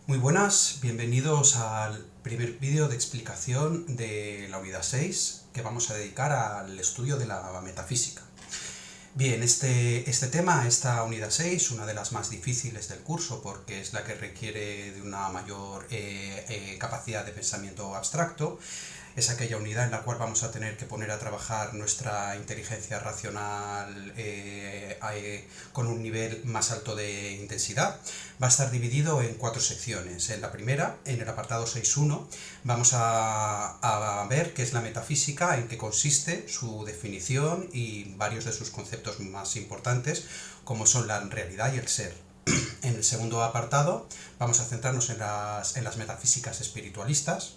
Muy buenas, bienvenidos al primer vídeo de explicación de la unidad 6 que vamos a dedicar al estudio de la metafísica. Bien, este tema, esta unidad 6, una de las más difíciles del curso porque es la que requiere de una mayor capacidad de pensamiento abstracto. Es aquella unidad en la cual vamos a tener que poner a trabajar nuestra inteligencia racional con un nivel más alto de intensidad. Va a estar dividido en 4 secciones. En la primera, en el apartado 6.1, vamos a ver qué es la metafísica, en qué consiste, su definición y varios de sus conceptos más importantes, como son la realidad y el ser. En el segundo apartado vamos a centrarnos en las metafísicas espiritualistas.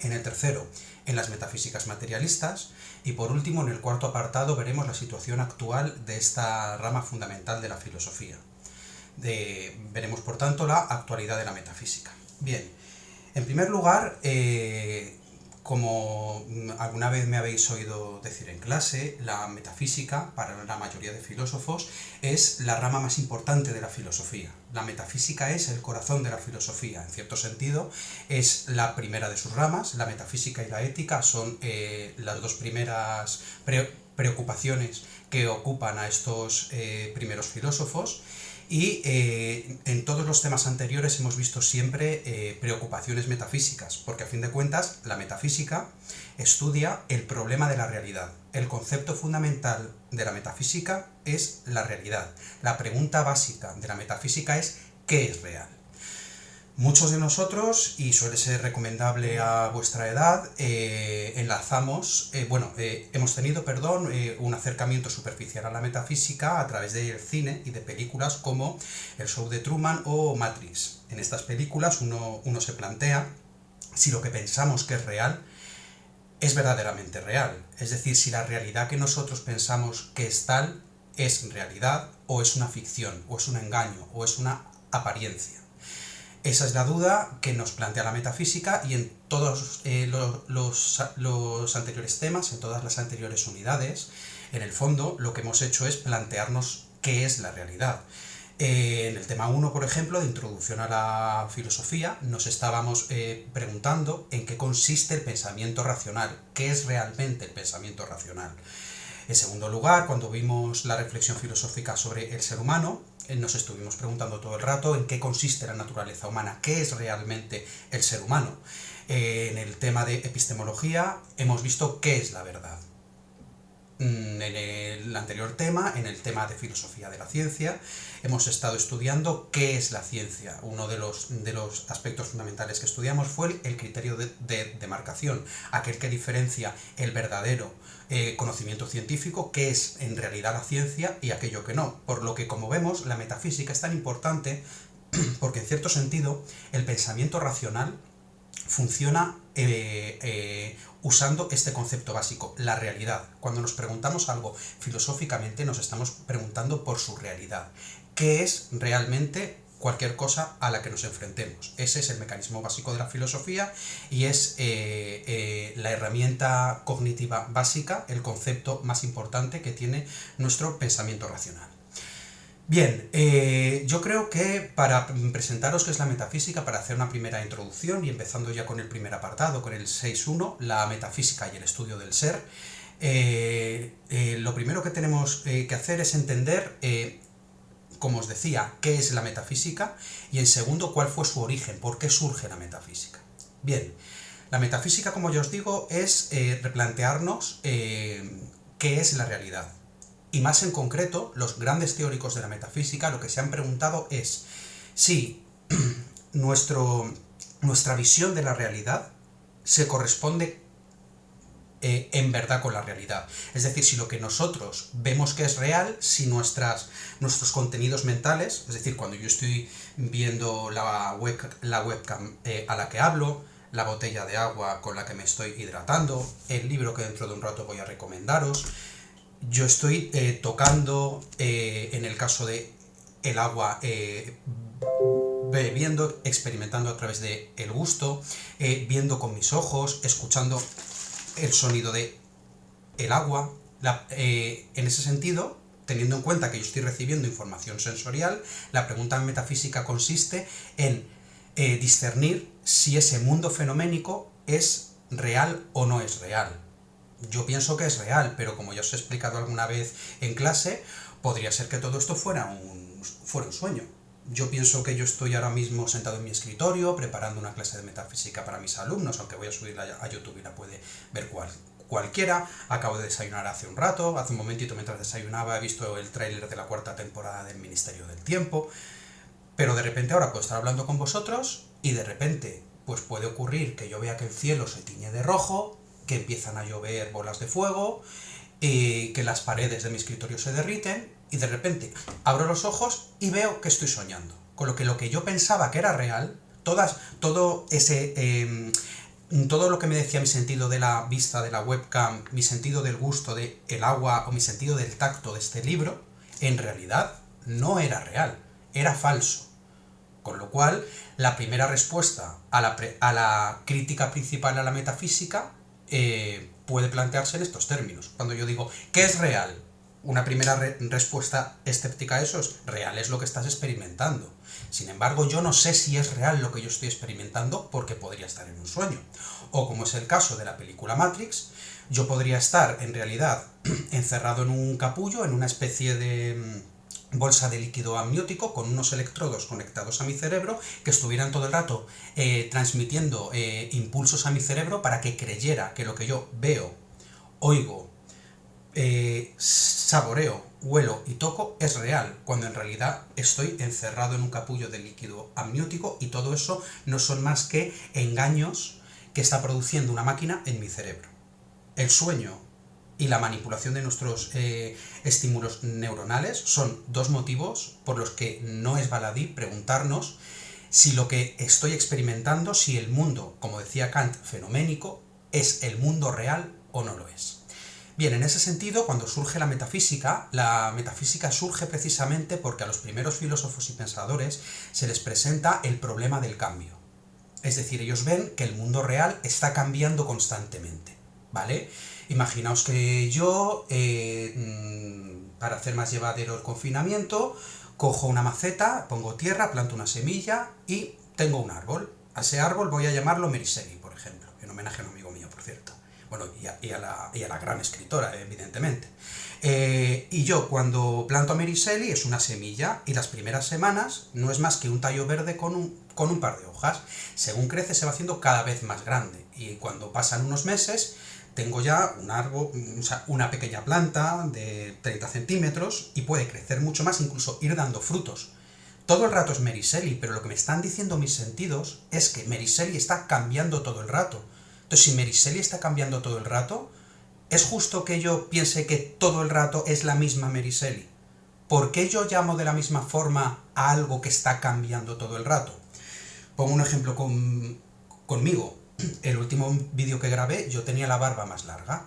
En el tercero, en las metafísicas materialistas, y por último, en el cuarto apartado, veremos la situación actual de esta rama fundamental de la filosofía. Veremos, por tanto, la actualidad de la metafísica. Bien, en primer lugar, como alguna vez me habéis oído decir en clase, la metafísica, para la mayoría de filósofos, es la rama más importante de la filosofía. La metafísica es el corazón de la filosofía, en cierto sentido, es la primera de sus ramas. La metafísica y la ética son las dos primeras preocupaciones que ocupan a estos primeros filósofos. Y en todos los temas anteriores hemos visto siempre preocupaciones metafísicas, porque a fin de cuentas la metafísica estudia el problema de la realidad. El concepto fundamental de la metafísica es la realidad. La pregunta básica de la metafísica es ¿qué es real? Muchos de nosotros, y suele ser recomendable a vuestra edad, hemos tenido un acercamiento superficial a la metafísica a través del cine y de películas como El show de Truman o Matrix. En estas películas uno se plantea si lo que pensamos que es real es verdaderamente real. Es decir, si la realidad que nosotros pensamos que es tal es realidad o es una ficción, o es un engaño, o es una apariencia. Esa es la duda que nos plantea la metafísica, y en todos los anteriores temas, en todas las anteriores unidades, en el fondo lo que hemos hecho es plantearnos qué es la realidad. En el tema 1, por ejemplo, de introducción a la filosofía, nos estábamos preguntando en qué consiste el pensamiento racional, qué es realmente el pensamiento racional. En segundo lugar, cuando vimos la reflexión filosófica sobre el ser humano, nos estuvimos preguntando todo el rato en qué consiste la naturaleza humana, qué es realmente el ser humano. En el tema de epistemología hemos visto qué es la verdad. En el anterior tema, en el tema de filosofía de la ciencia, hemos estado estudiando qué es la ciencia. Uno de los aspectos fundamentales que estudiamos fue el criterio de demarcación, aquel que diferencia el verdadero conocimiento científico, que es en realidad la ciencia, y aquello que no. Por lo que, como vemos, la metafísica es tan importante porque, en cierto sentido, el pensamiento racional funciona usando este concepto básico, la realidad. Cuando nos preguntamos algo filosóficamente, nos estamos preguntando por su realidad. ¿Qué es realmente cualquier cosa a la que nos enfrentemos? Ese es el mecanismo básico de la filosofía y es la herramienta cognitiva básica, el concepto más importante que tiene nuestro pensamiento racional. Bien, yo creo que para presentaros qué es la metafísica, para hacer una primera introducción y empezando ya con el primer apartado, con el 6.1, la metafísica y el estudio del ser, lo primero que tenemos que hacer es entender, como os decía, qué es la metafísica, y en segundo, cuál fue su origen, por qué surge la metafísica. Bien, la metafísica, como ya os digo, es replantearnos qué es la realidad. Y más en concreto, los grandes teóricos de la metafísica lo que se han preguntado es si nuestra visión de la realidad se corresponde en verdad con la realidad. Es decir, si lo que nosotros vemos que es real, si nuestros contenidos mentales, es decir, cuando yo estoy viendo la webcam a la que hablo, la botella de agua con la que me estoy hidratando, el libro que dentro de un rato voy a recomendaros, yo estoy tocando, en el caso de el agua, bebiendo, experimentando a través del gusto, viendo con mis ojos, escuchando el sonido de el agua. En ese sentido, teniendo en cuenta que yo estoy recibiendo información sensorial, la pregunta metafísica consiste en discernir si ese mundo fenoménico es real o no es real. Yo pienso que es real, pero como ya os he explicado alguna vez en clase, podría ser que todo esto fuera un sueño. Yo pienso que yo estoy ahora mismo sentado en mi escritorio preparando una clase de metafísica para mis alumnos, aunque voy a subirla a YouTube y la puede ver cualquiera. Acabo de desayunar hace un rato, hace un momentito mientras desayunaba he visto el tráiler de la 4ª temporada del Ministerio del Tiempo, pero de repente ahora puedo estar hablando con vosotros y de repente pues puede ocurrir que yo vea que el cielo se tiñe de rojo, que empiezan a llover bolas de fuego, que las paredes de mi escritorio se derriten, y de repente abro los ojos y veo que estoy soñando. Con lo que yo pensaba que era real, todo lo que me decía mi sentido de la vista de la webcam, mi sentido del gusto del agua o mi sentido del tacto de este libro, en realidad no era real, era falso. Con lo cual, la primera respuesta a la crítica principal a la metafísica puede plantearse en estos términos. Cuando yo digo, ¿qué es real? Una primera respuesta escéptica a eso es, real es lo que estás experimentando. Sin embargo, yo no sé si es real lo que yo estoy experimentando porque podría estar en un sueño. O como es el caso de la película Matrix, yo podría estar en realidad encerrado en un capullo, en una especie de bolsa de líquido amniótico con unos electrodos conectados a mi cerebro que estuvieran todo el rato transmitiendo impulsos a mi cerebro para que creyera que lo que yo veo, oigo, saboreo, huelo y toco es real, cuando en realidad estoy encerrado en un capullo de líquido amniótico y todo eso no son más que engaños que está produciendo una máquina en mi cerebro. El sueño y la manipulación de nuestros estímulos neuronales son dos motivos por los que no es baladí preguntarnos si lo que estoy experimentando, si el mundo, como decía Kant, fenoménico, es el mundo real o no lo es. Bien, en ese sentido, cuando surge la metafísica surge precisamente porque a los primeros filósofos y pensadores se les presenta el problema del cambio. Es decir, ellos ven que el mundo real está cambiando constantemente, ¿vale? Imaginaos que yo, para hacer más llevadero el confinamiento, cojo una maceta, pongo tierra, planto una semilla y tengo un árbol. A ese árbol voy a llamarlo Meriseli, por ejemplo, en homenaje a un amigo mío, por cierto. Bueno, y a la gran escritora, evidentemente. Y yo, cuando planto a Meriseli, es una semilla, y las primeras semanas no es más que un tallo verde con un par de hojas. Según crece, se va haciendo cada vez más grande, y cuando pasan unos meses, tengo ya un árbol, o sea, una pequeña planta de 30 centímetros, y puede crecer mucho más, incluso ir dando frutos. Todo el rato es Meriseli, pero lo que me están diciendo mis sentidos es que Meriseli está cambiando todo el rato. Entonces, si Meriseli está cambiando todo el rato, ¿es justo que yo piense que todo el rato es la misma Meriseli? ¿Por qué yo llamo de la misma forma a algo que está cambiando todo el rato? Pongo un ejemplo conmigo. El último vídeo que grabé, yo tenía la barba más larga.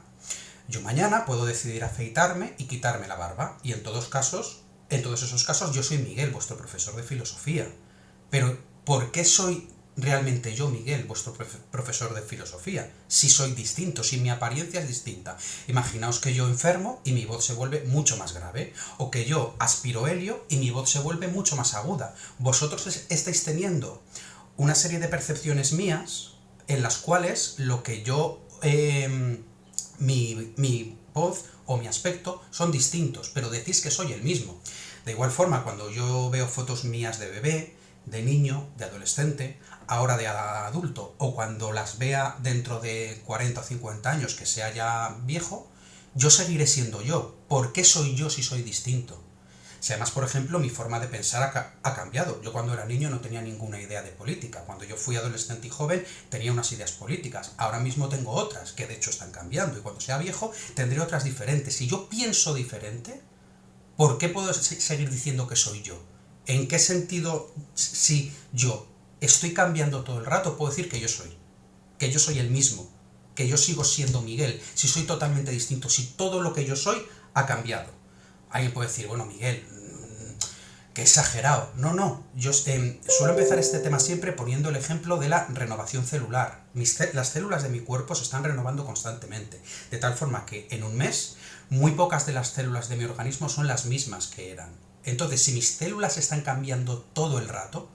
Yo mañana puedo decidir afeitarme y quitarme la barba, y en todos esos casos, yo soy Miguel, vuestro profesor de filosofía. Pero, ¿por qué soy realmente yo, Miguel, vuestro profesor de filosofía? Si soy distinto, si mi apariencia es distinta. Imaginaos que yo enfermo y mi voz se vuelve mucho más grave, o que yo aspiro helio y mi voz se vuelve mucho más aguda. Vosotros estáis teniendo una serie de percepciones mías en las cuales lo que yo, mi voz o mi aspecto son distintos, pero decís que soy el mismo. De igual forma, cuando yo veo fotos mías de bebé, de niño, de adolescente, ahora de adulto, o cuando las vea dentro de 40 o 50 años que sea ya viejo, yo seguiré siendo yo. ¿Por qué soy yo si soy distinto? Si además, por ejemplo, mi forma de pensar ha cambiado. Yo cuando era niño no tenía ninguna idea de política. Cuando yo fui adolescente y joven tenía unas ideas políticas. Ahora mismo tengo otras, que de hecho están cambiando. Y cuando sea viejo tendré otras diferentes. Si yo pienso diferente, ¿por qué puedo seguir diciendo que soy yo? ¿En qué sentido, si yo estoy cambiando todo el rato, puedo decir que yo soy el mismo, que yo sigo siendo Miguel, si soy totalmente distinto, si todo lo que yo soy ha cambiado? Alguien puede decir, bueno, Miguel, qué exagerado. No, yo suelo empezar este tema siempre poniendo el ejemplo de la renovación celular. Las células de mi cuerpo se están renovando constantemente, de tal forma que en un mes muy pocas de las células de mi organismo son las mismas que eran. Entonces, si mis células están cambiando todo el rato,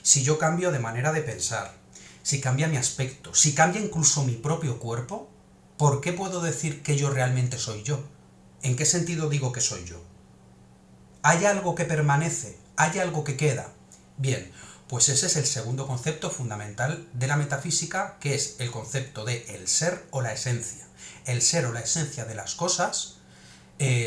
si yo cambio de manera de pensar, si cambia mi aspecto, si cambia incluso mi propio cuerpo, ¿por qué puedo decir que yo realmente soy yo? ¿En qué sentido digo que soy yo? ¿Hay algo que permanece? ¿Hay algo que queda? Bien, pues ese es el segundo concepto fundamental de la metafísica, que es el concepto de el ser o la esencia. El ser o la esencia de las cosas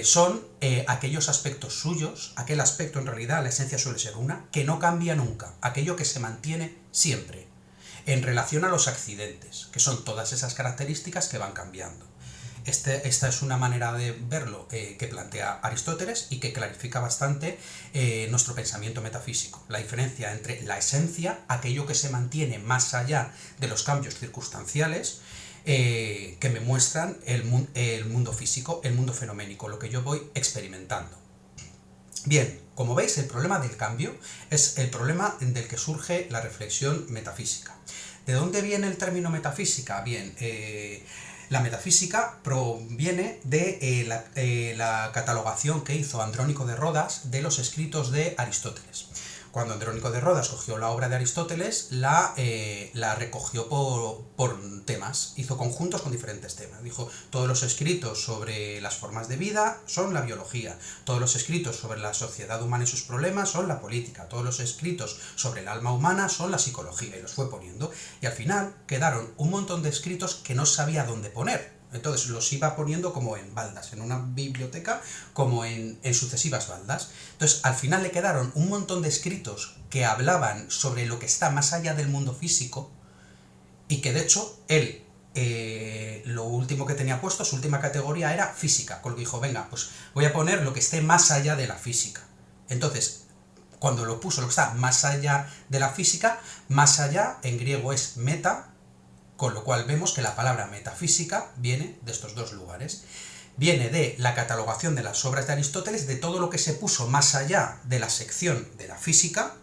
son aquellos aspectos suyos, aquel aspecto en realidad, la esencia suele ser una, que no cambia nunca, aquello que se mantiene siempre, en relación a los accidentes, que son todas esas características que van cambiando. Esta es una manera de verlo que plantea Aristóteles y que clarifica bastante nuestro pensamiento metafísico. La diferencia entre la esencia, aquello que se mantiene más allá de los cambios circunstanciales, que me muestran el mundo físico, el mundo fenoménico, lo que yo voy experimentando. Bien, como veis, el problema del cambio es el problema del que surge la reflexión metafísica. ¿De dónde viene el término metafísica? Bien, la metafísica proviene de la catalogación que hizo Andrónico de Rodas de los escritos de Aristóteles. Cuando Andrónico de Rodas cogió la obra de Aristóteles, la recogió por temas, hizo conjuntos con diferentes temas. Dijo, todos los escritos sobre las formas de vida son la biología, todos los escritos sobre la sociedad humana y sus problemas son la política, todos los escritos sobre el alma humana son la psicología, y los fue poniendo. Y al final quedaron un montón de escritos que no sabía dónde poner. Entonces los iba poniendo como en baldas, en una biblioteca, como en sucesivas baldas. Entonces al final le quedaron un montón de escritos que hablaban sobre lo que está más allá del mundo físico, y que de hecho él, lo último que tenía puesto, su última categoría era física, con lo que dijo, venga, pues voy a poner lo que esté más allá de la física. Entonces, cuando lo puso lo que está más allá de la física, más allá en griego es meta, con lo cual vemos que la palabra metafísica viene de estos dos lugares. Viene de la catalogación de las obras de Aristóteles, de todo lo que se puso más allá de la sección de la física,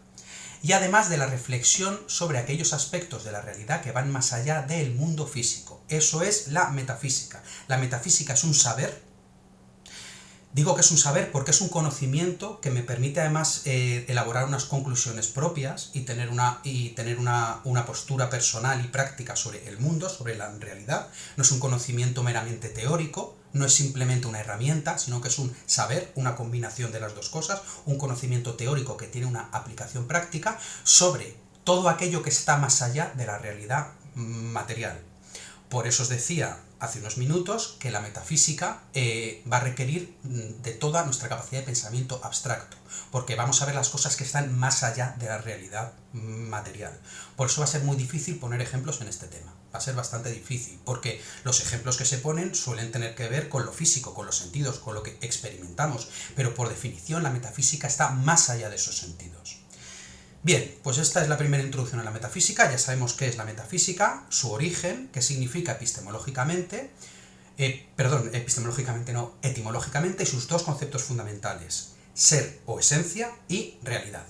y además de la reflexión sobre aquellos aspectos de la realidad que van más allá del mundo físico. Eso es la metafísica. La metafísica es un saber. Digo que es un saber porque es un conocimiento que me permite además elaborar unas conclusiones propias y tener una postura personal y práctica sobre el mundo, sobre la realidad. No es un conocimiento meramente teórico, no es simplemente una herramienta, sino que es un saber, una combinación de las dos cosas, un conocimiento teórico que tiene una aplicación práctica sobre todo aquello que está más allá de la realidad material. Por eso os decía hace unos minutos que la metafísica va a requerir de toda nuestra capacidad de pensamiento abstracto, porque vamos a ver las cosas que están más allá de la realidad material. Por eso va a ser muy difícil poner ejemplos en este tema. Va a ser bastante difícil, porque los ejemplos que se ponen suelen tener que ver con lo físico, con los sentidos, con lo que experimentamos, pero por definición la metafísica está más allá de esos sentidos. Bien, pues esta es la primera introducción a la metafísica. Ya sabemos qué es la metafísica, su origen, qué significa epistemológicamente, etimológicamente, y sus dos conceptos fundamentales, ser o esencia y realidad.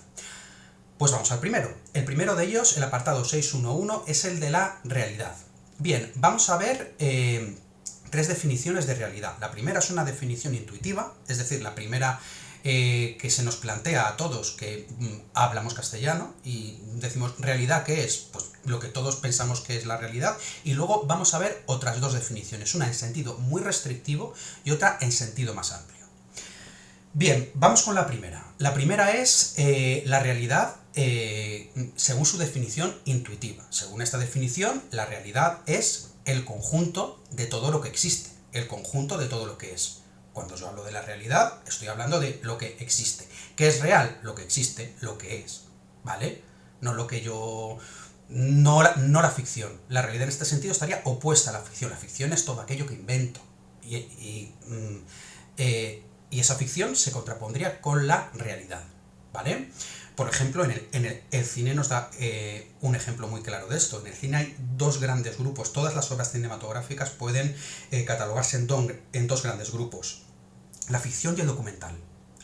Pues vamos al primero. El primero de ellos, el apartado 6.1.1, es el de la realidad. Bien, vamos a ver tres definiciones de realidad. La primera es una definición intuitiva, es decir, la primera que se nos plantea a todos que hablamos castellano y decimos realidad, ¿qué es? Pues lo que todos pensamos que es la realidad, y luego vamos a ver otras dos definiciones, una en sentido muy restrictivo y otra en sentido más amplio. Bien, vamos con la primera. La primera es la realidad según su definición intuitiva. Según esta definición, la realidad es el conjunto de todo lo que existe, el conjunto de todo lo que es. Cuando yo hablo de la realidad, estoy hablando de lo que existe. ¿Qué es real? Lo que existe, lo que es, ¿vale? No lo que yo... No la ficción. La realidad en este sentido estaría opuesta a la ficción. La ficción es todo aquello que invento. Y esa ficción se contrapondría con la realidad, ¿vale? Por ejemplo, en el cine nos da un ejemplo muy claro de esto. En el cine hay dos grandes grupos. Todas las obras cinematográficas pueden catalogarse en dos grandes grupos: la ficción y el documental.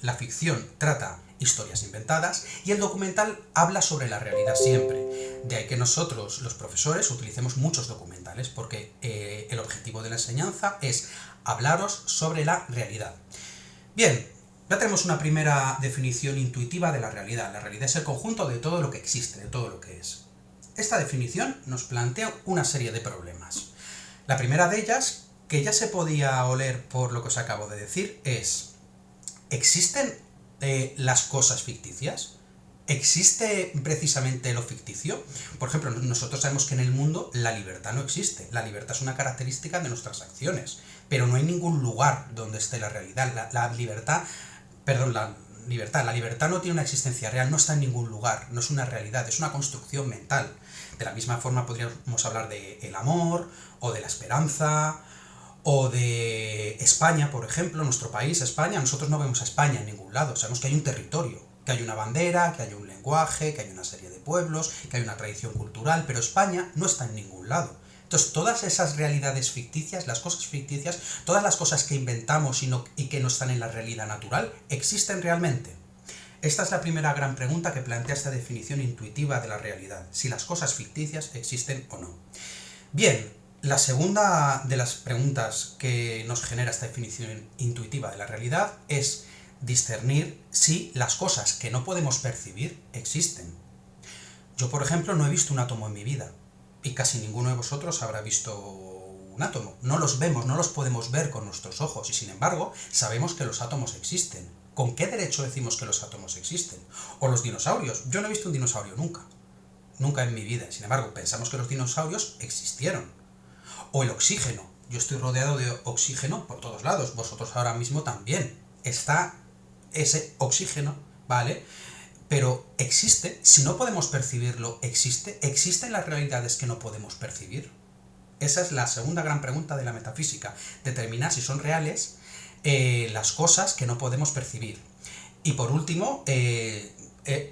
La ficción trata historias inventadas y el documental habla sobre la realidad siempre. De ahí que nosotros, los profesores, utilicemos muchos documentales, porque el objetivo de la enseñanza es hablaros sobre la realidad. Bien, Ya tenemos una primera definición intuitiva de la realidad. La realidad es el conjunto de todo lo que existe, de todo lo que es. Esta definición nos plantea una serie de problemas. La primera de ellas, que ya se podía oler por lo que os acabo de decir, es: ¿existen las cosas ficticias? ¿Existe precisamente lo ficticio? Por ejemplo, nosotros sabemos que en el mundo la libertad no existe. La libertad es una característica de nuestras acciones, pero no hay ningún lugar donde esté la realidad. La libertad no tiene una existencia real, no está en ningún lugar, no es una realidad, es una construcción mental. De la misma forma podríamos hablar del amor, o de la esperanza, o de España, por ejemplo, nuestro país, España. Nosotros no vemos a España en ningún lado, sabemos que hay un territorio, que hay una bandera, que hay un lenguaje, que hay una serie de pueblos, que hay una tradición cultural, pero España no está en ningún lado. Entonces, todas esas realidades ficticias, las cosas ficticias, todas las cosas que inventamos y que no están en la realidad natural, ¿existen realmente? Esta es la primera gran pregunta que plantea esta definición intuitiva de la realidad, si las cosas ficticias existen o no. Bien, la segunda de las preguntas que nos genera esta definición intuitiva de la realidad es discernir si las cosas que no podemos percibir existen. Yo, por ejemplo, no he visto un átomo en mi vida, y casi ninguno de vosotros habrá visto un átomo. No los vemos, no los podemos ver con nuestros ojos, y sin embargo sabemos que los átomos existen. ¿Con qué derecho decimos que los átomos existen? O los dinosaurios. Yo no he visto un dinosaurio nunca. Nunca en mi vida. Sin embargo, pensamos que los dinosaurios existieron. O el oxígeno. Yo estoy rodeado de oxígeno por todos lados. Vosotros ahora mismo también. Está ese oxígeno, ¿vale? Pero ¿existe? Si no podemos percibirlo, ¿existe? ¿Existen las realidades que no podemos percibir? Esa es la segunda gran pregunta de la metafísica. Determinar si son reales las cosas que no podemos percibir. Y por último, el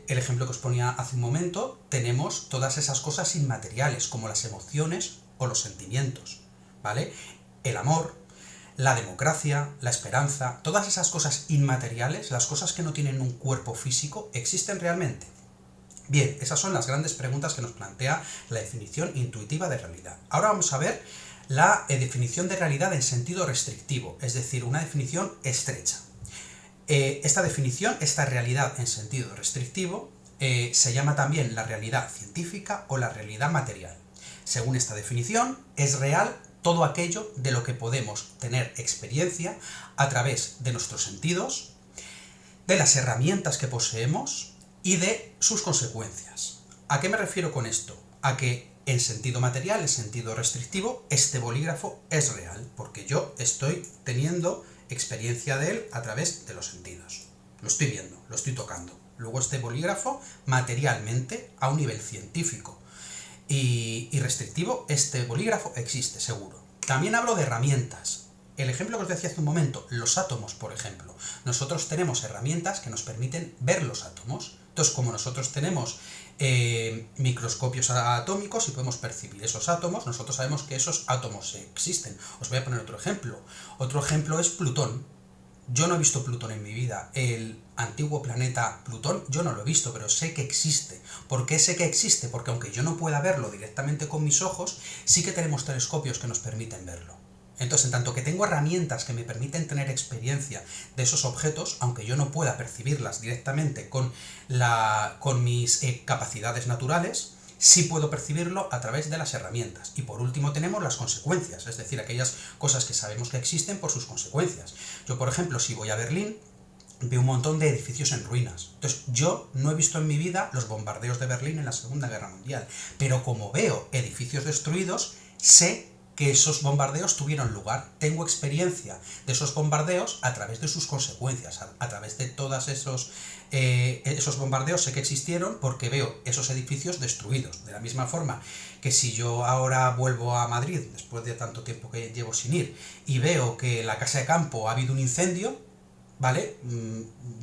ejemplo que os ponía hace un momento, tenemos todas esas cosas inmateriales, como las emociones o los sentimientos, ¿vale? El amor, la democracia, la esperanza, todas esas cosas inmateriales, las cosas que no tienen un cuerpo físico, ¿existen realmente? Bien, esas son las grandes preguntas que nos plantea la definición intuitiva de realidad. Ahora vamos a ver la definición de realidad en sentido restrictivo, es decir, una definición estrecha. Esta definición, esta realidad en sentido restrictivo, se llama también la realidad científica o la realidad material. Según esta definición, es real todo aquello de lo que podemos tener experiencia a través de nuestros sentidos, de las herramientas que poseemos y de sus consecuencias. ¿A qué me refiero con esto? A que en sentido material, en sentido restrictivo, este bolígrafo es real, porque yo estoy teniendo experiencia de él a través de los sentidos. Lo estoy viendo, lo estoy tocando. Luego este bolígrafo, materialmente, a un nivel científico y restrictivo, este bolígrafo existe, seguro. También hablo de herramientas. El ejemplo que os decía hace un momento, los átomos, por ejemplo. Nosotros tenemos herramientas que nos permiten ver los átomos. Entonces, como nosotros tenemos microscopios atómicos y podemos percibir esos átomos, nosotros sabemos que esos átomos existen. Os voy a poner otro ejemplo. Otro ejemplo es Plutón. Yo no he visto Plutón en mi vida. El antiguo planeta Plutón yo no lo he visto, pero sé que existe. ¿Por qué sé que existe? Porque aunque yo no pueda verlo directamente con mis ojos, sí que tenemos telescopios que nos permiten verlo. Entonces, en tanto que tengo herramientas que me permiten tener experiencia de esos objetos, aunque yo no pueda percibirlas directamente con mis capacidades naturales, sí puedo percibirlo a través de las herramientas. Y por último tenemos las consecuencias, es decir, aquellas cosas que sabemos que existen por sus consecuencias. Yo, por ejemplo, si voy a Berlín, veo un montón de edificios en ruinas. Entonces, yo no he visto en mi vida los bombardeos de Berlín en la Segunda Guerra Mundial, pero como veo edificios destruidos, sé que esos bombardeos tuvieron lugar. Tengo experiencia de esos bombardeos a través de sus consecuencias, a través de todos esos bombardeos sé que existieron porque veo esos edificios destruidos. De la misma forma que si yo ahora vuelvo a Madrid, después de tanto tiempo que llevo sin ir, y veo que en la casa de campo ha habido un incendio, ¿vale?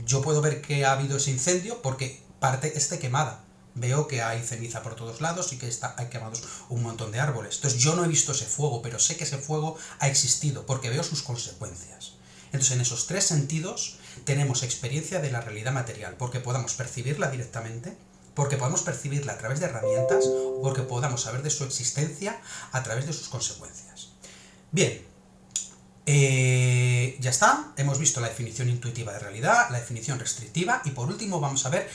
Yo puedo ver que ha habido ese incendio porque parte esté quemada. Veo que hay ceniza por todos lados y que hay quemados un montón de árboles. Entonces yo no he visto ese fuego, pero sé que ese fuego ha existido porque veo sus consecuencias. Entonces en esos tres sentidos tenemos experiencia de la realidad material, porque podamos percibirla directamente, porque podamos percibirla a través de herramientas, o porque podamos saber de su existencia a través de sus consecuencias. Bien, Ya está, hemos visto la definición intuitiva de realidad, la definición restrictiva y por último vamos a ver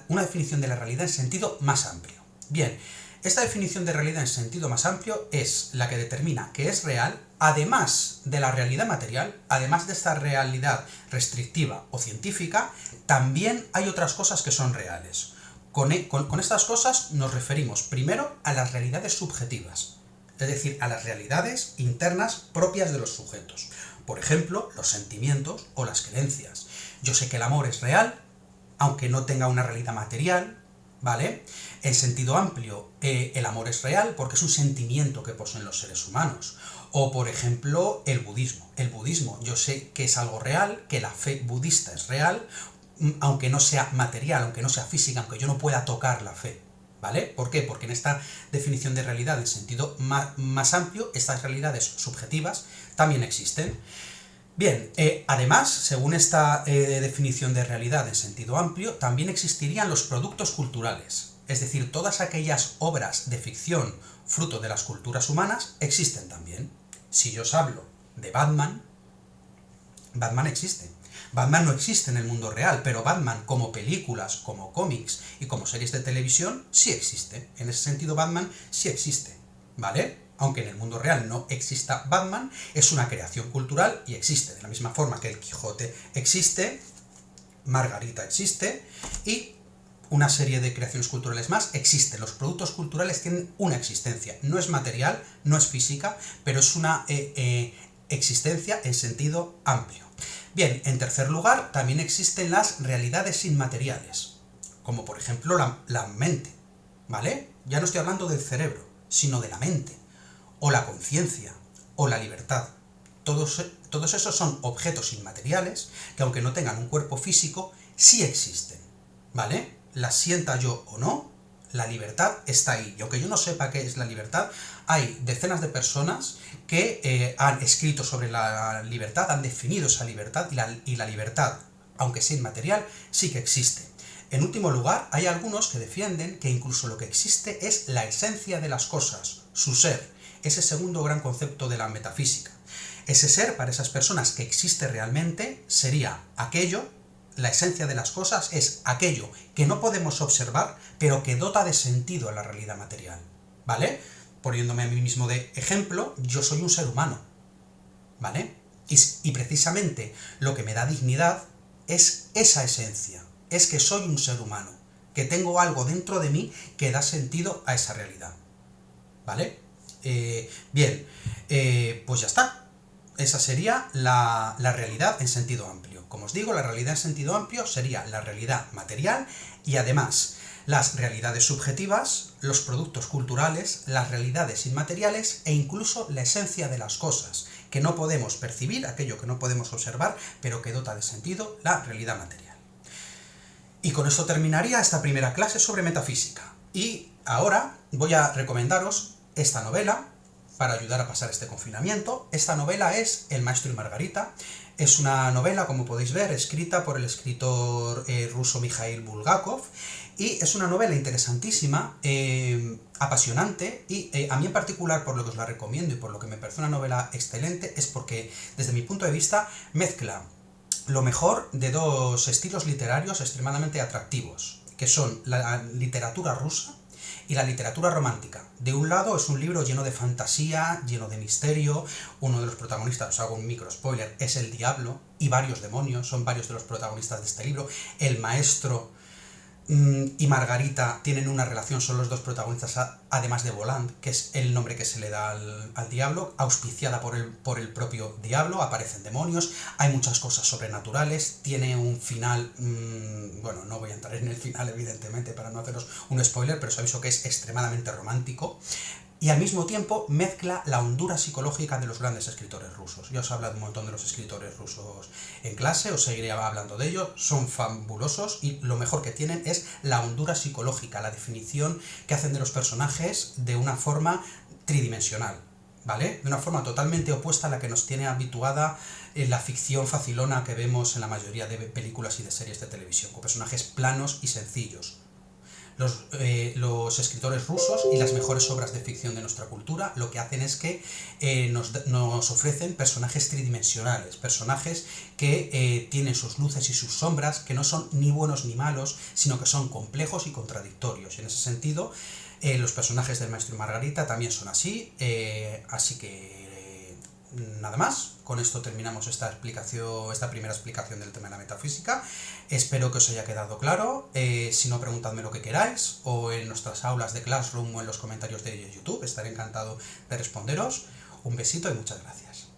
una definición de la realidad en sentido más amplio. Bien, esta definición de realidad en sentido más amplio es la que determina que es real, además de la realidad material, además de esta realidad restrictiva o científica, también hay otras cosas que son reales. Con estas cosas nos referimos primero a las realidades subjetivas, es decir, a las realidades internas propias de los sujetos. Por ejemplo, los sentimientos o las creencias. Yo sé que el amor es real, aunque no tenga una realidad material, ¿vale? En sentido amplio, el amor es real porque es un sentimiento que poseen los seres humanos. O, por ejemplo, el budismo. El budismo, yo sé que es algo real, que la fe budista es real, aunque no sea material, aunque no sea física, aunque yo no pueda tocar la fe. ¿Vale? ¿Por qué? Porque en esta definición de realidad en sentido más amplio, estas realidades subjetivas también existen. Bien, además, según esta definición de realidad en sentido amplio, también existirían los productos culturales, es decir, todas aquellas obras de ficción fruto de las culturas humanas existen también. Si yo os hablo de Batman, Batman existe. Batman no existe en el mundo real, pero Batman como películas, como cómics y como series de televisión sí existe. En ese sentido Batman sí existe, ¿vale? Aunque en el mundo real no exista Batman, es una creación cultural y existe. De la misma forma que el Quijote existe, Margarita existe y una serie de creaciones culturales más existen. Los productos culturales tienen una existencia. No es material, no es física, pero es una existencia en sentido amplio. Bien, en tercer lugar, también existen las realidades inmateriales, como por ejemplo la mente, ¿vale? Ya no estoy hablando del cerebro, sino de la mente, o la conciencia, o la libertad. Todos esos son objetos inmateriales que, aunque no tengan un cuerpo físico, sí existen, ¿vale? Las sienta yo o no, la libertad está ahí. Y aunque yo no sepa qué es la libertad, hay decenas de personas que han escrito sobre la libertad, han definido esa libertad y la libertad, aunque sea inmaterial, sí que existe. En último lugar, hay algunos que defienden que incluso lo que existe es la esencia de las cosas, su ser, ese segundo gran concepto de la metafísica. Ese ser, para esas personas que existe realmente, sería aquello. La esencia de las cosas es aquello que no podemos observar, pero que dota de sentido a la realidad material, ¿vale? Poniéndome a mí mismo de ejemplo, yo soy un ser humano, ¿vale? Y precisamente lo que me da dignidad es esa esencia, es que soy un ser humano, que tengo algo dentro de mí que da sentido a esa realidad, ¿vale? Bien, pues ya está. Esa sería la realidad en sentido amplio. Como os digo, la realidad en sentido amplio sería la realidad material y además las realidades subjetivas, los productos culturales, las realidades inmateriales e incluso la esencia de las cosas, que no podemos percibir, aquello que no podemos observar, pero que dota de sentido la realidad material. Y con esto terminaría esta primera clase sobre metafísica. Y ahora voy a recomendaros esta novela para ayudar a pasar este confinamiento. Esta novela es El maestro y Margarita. Es una novela, como podéis ver, escrita por el escritor ruso Mikhail Bulgakov, y es una novela interesantísima, apasionante, y a mí en particular, por lo que os la recomiendo y por lo que me parece una novela excelente, es porque, desde mi punto de vista, mezcla lo mejor de dos estilos literarios extremadamente atractivos, que son la literatura rusa y la literatura romántica. De un lado es un libro lleno de fantasía, lleno de misterio, uno de los protagonistas, os hago un micro spoiler, es el diablo y varios demonios, son varios de los protagonistas de este libro. El maestro y Margarita tienen una relación, son los dos protagonistas, además de Voland, que es el nombre que se le da al diablo, auspiciada por el propio diablo, aparecen demonios, hay muchas cosas sobrenaturales, tiene un final, bueno, no voy a entrar en el final evidentemente para no haceros un spoiler, pero os aviso que es extremadamente romántico, y al mismo tiempo mezcla la hondura psicológica de los grandes escritores rusos. Ya os he hablado un montón de los escritores rusos en clase, os seguiré hablando de ellos, son fabulosos y lo mejor que tienen es la hondura psicológica, la definición que hacen de los personajes de una forma tridimensional, ¿vale? De una forma totalmente opuesta a la que nos tiene habituada la ficción facilona que vemos en la mayoría de películas y de series de televisión, con personajes planos y sencillos. Los escritores rusos y las mejores obras de ficción de nuestra cultura lo que hacen es que nos ofrecen personajes tridimensionales, personajes que tienen sus luces y sus sombras, que no son ni buenos ni malos, sino que son complejos y contradictorios. En ese sentido, los personajes del Maestro y Margarita también son así, así que nada más, con esto terminamos esta primera explicación del tema de la metafísica. Espero que os haya quedado claro. Si no, preguntadme lo que queráis, o en nuestras aulas de Classroom o en los comentarios de YouTube, estaré encantado de responderos. Un besito y muchas gracias.